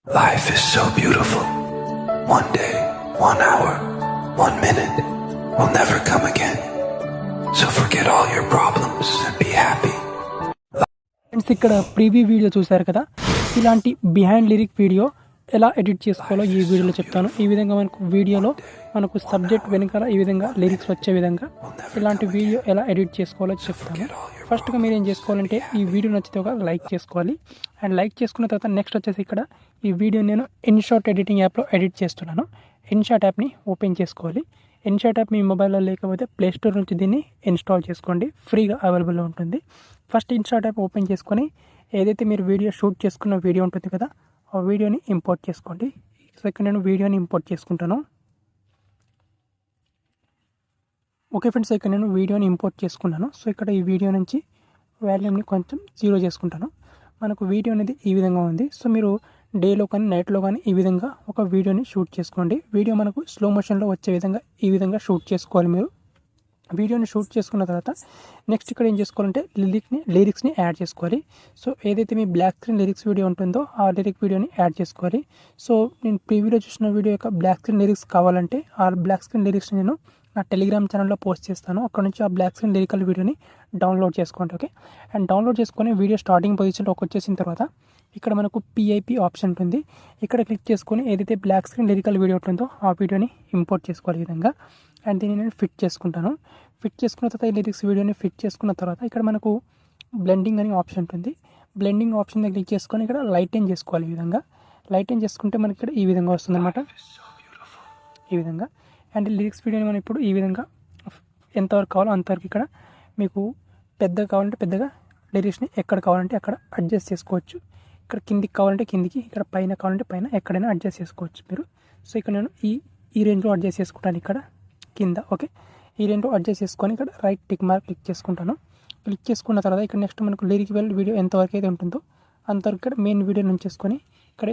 Life is so beautiful. One day, 1 hour, 1 minute will never come again. So forget all your problems and be happy. Friends, ఇక్కడ preview video చూశారు కదా. ఇలాంటి behind lyric video ఎలా edit చేసుకోవాలో ఈ వీడియోలో చెప్తాను. ఈ విధంగా మనకు సబ్జెక్ట్ వెనకాల ఈ విధంగా లిరిక్స్ వచ్చే విధంగా ఇలాంటి వీడియో ఎలా ఎడిట్ చేసుకోవాలో చెప్తాను. ఫస్ట్గా మీరు ఏం చేసుకోవాలంటే ఈ వీడియో నచ్చితే ఒక లైక్ చేసుకోవాలి. అండ్ లైక్ చేసుకున్న తర్వాత నెక్స్ట్ వచ్చేసి ఇక్కడ ఈ వీడియో నేను ఇన్షాట్ ఎడిటింగ్ యాప్లో ఎడిట్ చేస్తున్నాను. ఇన్షాట్ యాప్ని ఓపెన్ చేసుకోవాలి. ఇన్షాట్ యాప్ మీ మొబైల్లో లేకపోతే ప్లేస్టోర్ నుంచి దీన్ని ఇన్స్టాల్ చేసుకోండి. ఫ్రీగా అవైలబుల్లో ఉంటుంది. ఫస్ట్ ఇన్షాట్ యాప్ ఓపెన్ చేసుకొని ఏదైతే మీరు వీడియో షూట్ చేసుకున్న వీడియో ఉంటుంది కదా, ఆ వీడియోని ఇంపోర్ట్ చేసుకోండి. సో ఇక్కడ నేను వీడియోని ఇంపోర్ట్ చేసుకుంటాను. ఓకే ఫ్రెండ్స్, ఇక్కడ నేను వీడియోని ఇంపోర్ట్ చేసుకున్నాను. సో ఇక్కడ ఈ వీడియో నుంచి వాల్యూమ్ని కొంచెం 0 చేసుకుంటాను. మనకు వీడియో అనేది ఈ విధంగా ఉంది. సో మీరు డేలో కానీ నైట్లో కానీ ఈ విధంగా ఒక వీడియోని షూట్ చేసుకోండి. వీడియో మనకు స్లో మోషన్లో వచ్చే విధంగా ఈ విధంగా షూట్ చేసుకోవాలి. మీరు వీడియోని షూట్ చేసుకున్న తర్వాత నెక్స్ట్ ఇక్కడ ఏం చేసుకోవాలంటే లిరిక్స్ని యాడ్ చేసుకోవాలి. సో ఏదైతే మీ బ్లాక్ స్క్రీన్ లిరిక్స్ వీడియో ఉంటుందో ఆ లిరిక్ వీడియోని యాడ్ చేసుకోవాలి. సో నేను ప్రీవ్యూలో చూసిన వీడియో యొక్క బ్లాక్ స్క్రీన్ లిరిక్స్ కావాలంటే ఆ బ్లాక్ స్క్రీన్ లిరిక్స్ని నేను నా టెలిగ్రామ్ ఛానల్లో పోస్ట్ చేస్తాను. అక్కడ నుంచి ఆ బ్లాక్ స్క్రీన్ లిరికల్ వీడియోని డౌన్లోడ్ చేసుకోండి. ఓకే, అండ్ డౌన్లోడ్ చేసుకొని వీడియో స్టార్టింగ్ పొజిషన్లోకి వచ్చేసిన తర్వాత ఇక్కడ మనకు పిఐపి ఆప్షన్ ఉంటుంది. ఇక్కడ క్లిక్ చేసుకొని ఏదైతే బ్లాక్ స్క్రీన్ లిరికల్ వీడియో ఉంటుందో ఆ వీడియోని ఇంపోర్ట్ చేసుకోవాలి ఈ విధంగా. అండ్ దీన్ని నేను ఫిట్ చేసుకుంటాను. ఫిట్ చేసుకున్న తర్వాత ఈ లిరిక్స్ వీడియోని ఫిట్ చేసుకున్న తర్వాత ఇక్కడ మనకు బ్లెండింగ్ అనే ఆప్షన్ ఉంటుంది. బ్లెండింగ్ ఆప్షన్ మీద క్లిక్ చేసుకొని ఇక్కడ లైటెన్ చేసుకోవాలి. ఈ విధంగా లైటెన్ చేసుకుంటే మనకి ఇక్కడ ఈ విధంగా వస్తుంది అనమాట. ఈ విధంగా అండ్ లిరిక్స్ వీడియోని మనం ఇప్పుడు ఈ విధంగా ఎంతవరకు కావాలో అంతవరకు ఇక్కడ మీకు పెద్దగా కావాలంటే పెద్దగా, లిరిక్స్ని ఎక్కడ కావాలంటే అక్కడ అడ్జస్ట్ చేసుకోవచ్చు. ఇక్కడ కిందికి కావాలంటే కిందికి, ఇక్కడ పైన కావాలంటే పైన, ఎక్కడైనా అడ్జస్ట్ చేసుకోవచ్చు మీరు. సో ఇక్కడ నేను ఈ రేంజ్లో అడ్జస్ట్ చేసుకుంటాను. ఇక్కడ కింద ఓకే, ఈ రేంజ్లో అడ్జస్ట్ చేసుకొని ఇక్కడ రైట్ టిక్ మార్క్ క్లిక్ చేసుకుంటాను. క్లిక్ చేసుకున్న తర్వాత ఇక్కడ నెక్స్ట్ మనకు లిరిక్ వీడియో ఎంతవరకు అయితే ఉంటుందో అంతవరకు ఇక్కడ మెయిన్ వీడియో ఉంచేసుకొని ఇక్కడ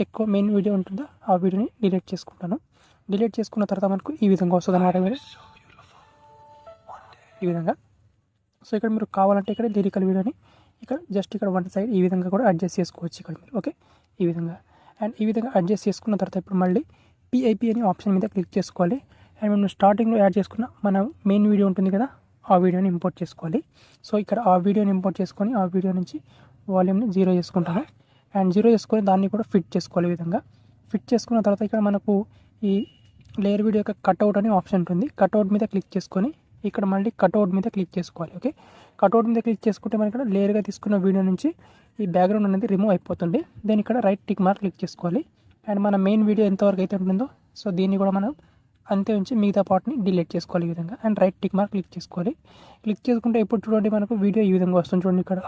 ఎక్కువ మెయిన్ వీడియో ఉంటుందో ఆ వీడియోని డిలీట్ చేసుకుంటాను. డిలీట్ చేసుకున్న తర్వాత మనకు ఈ విధంగా వస్తుంది అన్నమాట. మీరు ఈ విధంగా. సో ఇక్కడ మీరు కావాలంటే ఇక్కడ లిరికల్ వీడియోని ఇక్కడ జస్ట్ ఇక్కడ వన్ సైడ్ ఈ విధంగా కూడా అడ్జస్ట్ చేసుకోవచ్చు ఇక్కడ మీరు. ఓకే, ఈ విధంగా. అండ్ ఈ విధంగా అడ్జస్ట్ చేసుకున్న తర్వాత ఇప్పుడు మళ్ళీ పిఐపి అనే ఆప్షన్ మీద క్లిక్ చేసుకోవాలి. అండ్ మనం స్టార్టింగ్లో యాడ్ చేసుకున్న మన మెయిన్ వీడియో ఉంటుంది కదా, ఆ వీడియోని ఇంపోర్ట్ చేసుకోవాలి. సో ఇక్కడ ఆ వీడియోని ఇంపోర్ట్ చేసుకొని ఆ వీడియో నుంచి వాల్యూమ్ని 0 చేసుకుంటాను. అండ్ 0 చేసుకొని దాన్ని కూడా ఫిట్ చేసుకోవాలి. ఈ విధంగా ఫిట్ చేసుకున్న తర్వాత ఇక్కడ మనకు ఈ లేయర్ వీడియో యొక్క కట్అవుట్ అనే ఆప్షన్ ఉంటుంది. కట్అవుట్ మీద క్లిక్ చేసుకొని ఇక్కడ మళ్ళీ కట్అవుట్ మీద క్లిక్ చేసుకోవాలి. ఓకే, కట్అవుట్ మీద క్లిక్ చేసుకుంటే మనకి ఇక్కడ లేయర్గా తీసుకున్న వీడియో నుంచి ఈ బ్యాక్గ్రౌండ్ అనేది రిమూవ్ అయిపోతుంది. దెన్ ఇక్కడ రైట్ టిక్ మార్క్ క్లిక్ చేసుకోవాలి. అండ్ మన మెయిన్ వీడియో ఎంతవరకు అయితే ఉంటుందో సో దీన్ని కూడా మనం అంతే ఉంచి మిగతా పార్ట్ని డిలీట్ చేసుకోవాలి ఈ విధంగా. And right tick mark click చేసుకోవాలి. క్లిక్ చేసుకుంటే ఇప్పుడు చూడండి మనకు వీడియో ఈ విధంగా వస్తుంది చూడండి ఇక్కడ.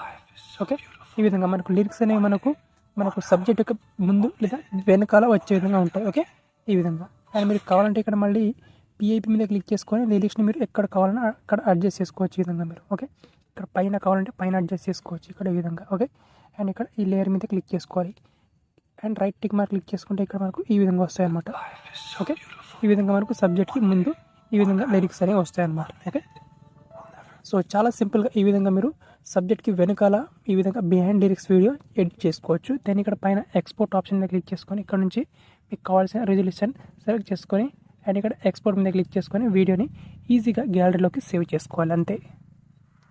ఓకే, ఈ విధంగా మనకు లిరిక్స్ అనేవి మనకు సబ్జెక్ట్ యొక్క ముందు లేదా వెనకాల వచ్చే విధంగా ఉంటాయి. ఓకే, ఈ విధంగా. అండ్ మీరు కావాలంటే ఇక్కడ మళ్ళీ పిఐపి మీద క్లిక్ చేసుకొని లిరిక్స్ని మీరు ఎక్కడ కావాలన్నా అక్కడ అడ్జస్ట్ చేసుకోవచ్చు ఈ విధంగా మీరు. ఓకే, ఇక్కడ పైన కావాలంటే పైన అడ్జస్ట్ చేసుకోవచ్చు ఇక్కడ ఈ విధంగా. ఓకే, అండ్ ఇక్కడ ఈ లేయర్ మీద క్లిక్ చేసుకోవాలి. And right tick mark click చేసుకుంటే ఇక్కడ మనకు ఈ విధంగా వస్తాయి అన్నమాట. ఓకే, ఈ విధంగా మనకు సబ్జెక్ట్కి ముందు ఈ విధంగా లిరిక్స్ అనేవి వస్తాయి అన్నమాట. ఓకే, సో చాలా సింపుల్గా ఈ విధంగా మీరు సబ్జెక్ట్కి వెనకాల ఈ విధంగా బిహైండ్ లిరిక్స్ వీడియో ఎడిట్ చేసుకోవచ్చు. దాన్ని ఇక్కడ పైన ఎక్స్పోర్ట్ ఆప్షన్ మీద క్లిక్ చేసుకొని ఇక్కడ నుంచి మీకు కావాల్సిన రెజల్యూషన్ సెలెక్ట్ చేసుకొని అండ్ ఇక్కడ ఎక్స్పోర్ట్ మీద క్లిక్ చేసుకొని వీడియోని ఈజీగా గ్యాలరీలోకి సేవ్ చేసుకోవాలి అంతే.